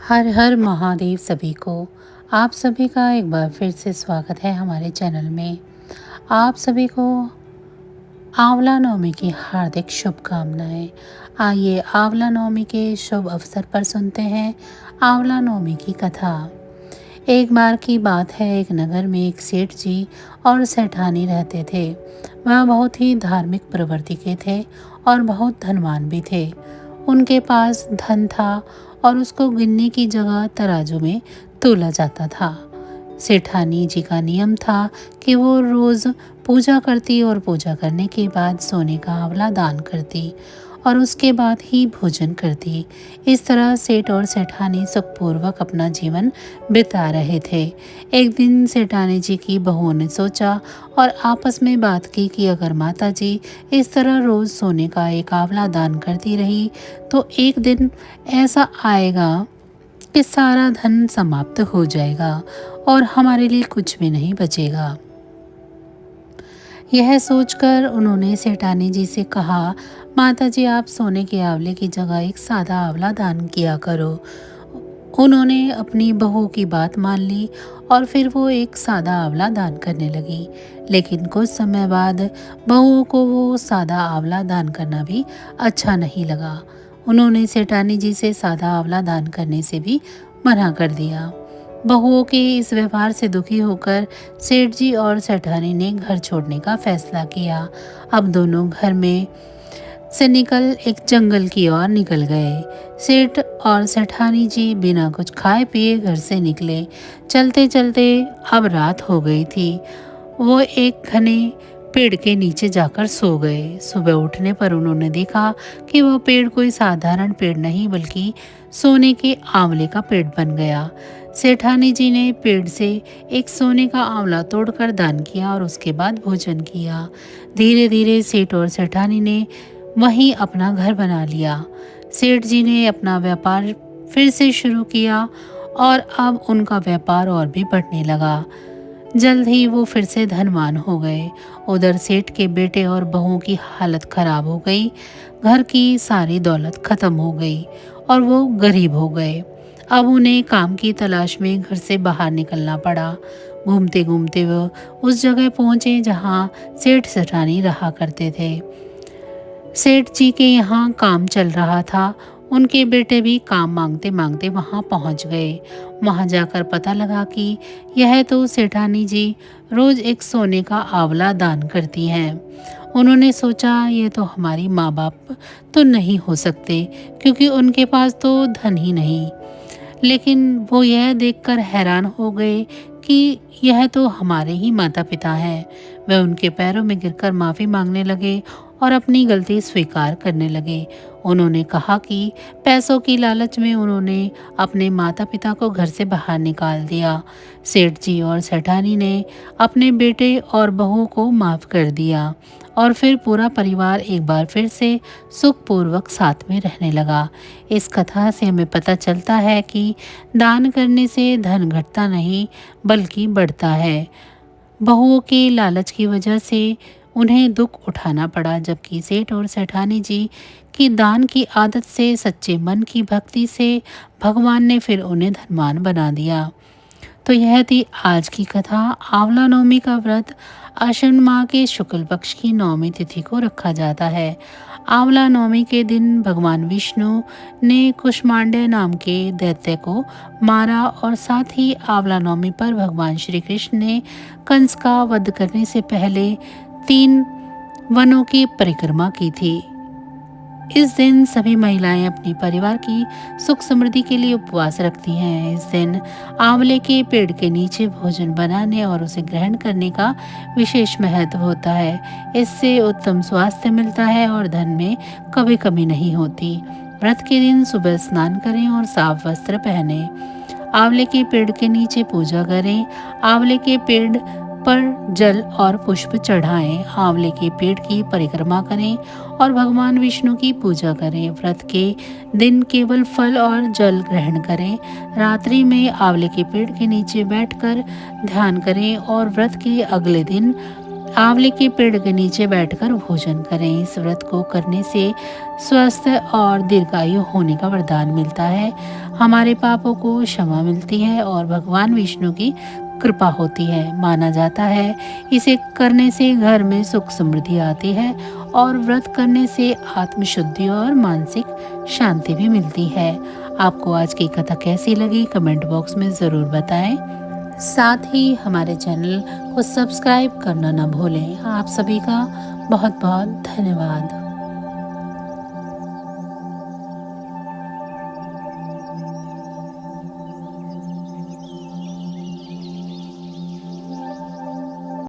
हर हर महादेव सभी को। आप सभी का एक बार फिर से स्वागत है हमारे चैनल में। आप सभी को आंवला नवमी की हार्दिक शुभकामनाएं। आइए आंवला नवमी के शुभ अवसर पर सुनते हैं आंवला नवमी की कथा। एक बार की बात है, एक नगर में एक सेठ जी और सेठानी रहते थे। वह बहुत ही धार्मिक प्रवृत्ति के थे और बहुत धनवान भी थे। उनके पास धन था और उसको गिनने की जगह तराजू में तोला जाता था। सेठानी जी का नियम था कि वो रोज पूजा करती और पूजा करने के बाद सोने का आंवला दान करती और उसके बाद ही भोजन करती। इस तरह सेठ और सेठानी सुखपूर्वक अपना जीवन बिता रहे थे। एक दिन सेठानी जी की बहुओं ने सोचा और आपस में बात की कि अगर माता जी इस तरह रोज सोने का एक आंवला दान करती रही तो एक दिन ऐसा आएगा कि सारा धन समाप्त हो जाएगा और हमारे लिए कुछ भी नहीं बचेगा। यह सोचकर उन्होंने सेठानी जी से कहा, माता जी आप सोने के आंवले की जगह एक सादा आंवला दान किया करो। उन्होंने अपनी बहू की बात मान ली और फिर वो एक सादा आंवला दान करने लगी। लेकिन कुछ समय बाद बहुओं को वो सादा आंवला दान करना भी अच्छा नहीं लगा। उन्होंने सेठानी जी से सादा आंवला दान करने से भी मना कर दिया। बहुओं के इस व्यवहार से दुखी होकर सेठ जी और सेठानी ने घर छोड़ने का फैसला किया। अब दोनों घर में से निकल एक जंगल की ओर निकल गए। सेठ और सेठानी जी बिना कुछ खाए पिए घर से निकले। चलते चलते अब रात हो गई थी। वो एक घने पेड़ के नीचे जाकर सो गए। सुबह उठने पर उन्होंने देखा कि वह पेड़ कोई साधारण पेड़ नहीं बल्कि सोने के आंवले का पेड़ बन गया। सेठानी जी ने पेड़ से एक सोने का आंवला तोड़कर दान किया और उसके बाद भोजन किया। धीरे धीरे सेठ और सेठानी ने वहीं अपना घर बना लिया। सेठ जी ने अपना व्यापार फिर से शुरू किया और अब उनका व्यापार और भी बढ़ने लगा। जल्द ही वो फिर से धनवान हो गए। उधर सेठ के बेटे और बहुओं की हालत खराब हो गई। घर की सारी दौलत खत्म हो गई और वो गरीब हो गए। अब उन्हें काम की तलाश में घर से बाहर निकलना पड़ा। घूमते घूमते वो उस जगह पहुंचे जहां सेठ सेठानी रहा करते थे। सेठ जी के यहाँ काम चल रहा था। उनके बेटे भी काम मांगते मांगते वहाँ पहुँच गए। वहाँ जाकर पता लगा कि यह तो सेठानी जी रोज एक सोने का आंवला दान करती हैं। उन्होंने सोचा ये तो हमारी माँ बाप तो नहीं हो सकते क्योंकि उनके पास तो धन ही नहीं। लेकिन वो यह देखकर हैरान हो गए कि यह तो हमारे ही माता पिता हैं। वे उनके पैरों में गिरकर माफ़ी मांगने लगे और अपनी गलती स्वीकार करने लगे। उन्होंने कहा कि पैसों की लालच में उन्होंने अपने माता पिता को घर से बाहर निकाल दिया। सेठ जी और सेठानी ने अपने बेटे और बहू को माफ़ कर दिया और फिर पूरा परिवार एक बार फिर से सुखपूर्वक साथ में रहने लगा। इस कथा से हमें पता चलता है कि दान करने से धन घटता नहीं बल्कि बढ़ता है। बहुओं के लालच की वजह से उन्हें दुख उठाना पड़ा, जबकि सेठ और सेठानी जी की दान की आदत से, सच्चे मन की भक्ति से भगवान ने फिर उन्हें धनवान बना दिया। तो यह थी आज की कथा। आंवला नवमी का व्रत आश्विन माह के शुक्ल पक्ष की नवमी तिथि को रखा जाता है। आंवला नवमी के दिन भगवान विष्णु ने कुष्मांडा नाम के दैत्य को मारा और साथ ही आंवला नवमी पर भगवान श्री कृष्ण ने कंस का वध करने से पहले 3 वनों की परिक्रमा की थी। इस दिन सभी महिलाएं अपनी परिवार की सुख समृद्धि के लिए उपवास रखती हैं। इस दिन आंवले के पेड़ के नीचे भोजन बनाने और उसे ग्रहण करने का विशेष महत्व होता है। इससे उत्तम स्वास्थ्य मिलता है और धन में कभी कमी नहीं होती। व्रत के दिन सुबह स्नान करें और साफ वस्त्र पहने। आंवले के पेड़ के नीचे पूजा करें। आंवले के पेड़ पर जल और पुष्प चढ़ाएं। आंवले के पेड़ की परिक्रमा करें और भगवान विष्णु की पूजा करें। व्रत के दिन केवल फल और जल ग्रहण करें। रात्रि में आंवले के पेड़ के नीचे बैठकर ध्यान करें और व्रत के अगले दिन आंवले के पेड़ के नीचे बैठकर भोजन करें। इस व्रत को करने से स्वस्थ और दीर्घायु होने का वरदान मिलता है। हमारे पापों को क्षमा मिलती है और भगवान विष्णु की कृपा होती है। माना जाता है इसे करने से घर में सुख समृद्धि आती है और व्रत करने से आत्मशुद्धि और मानसिक शांति भी मिलती है। आपको आज की कथा कैसी लगी कमेंट बॉक्स में ज़रूर बताएं। साथ ही हमारे चैनल को सब्सक्राइब करना ना भूलें। आप सभी का बहुत बहुत धन्यवाद।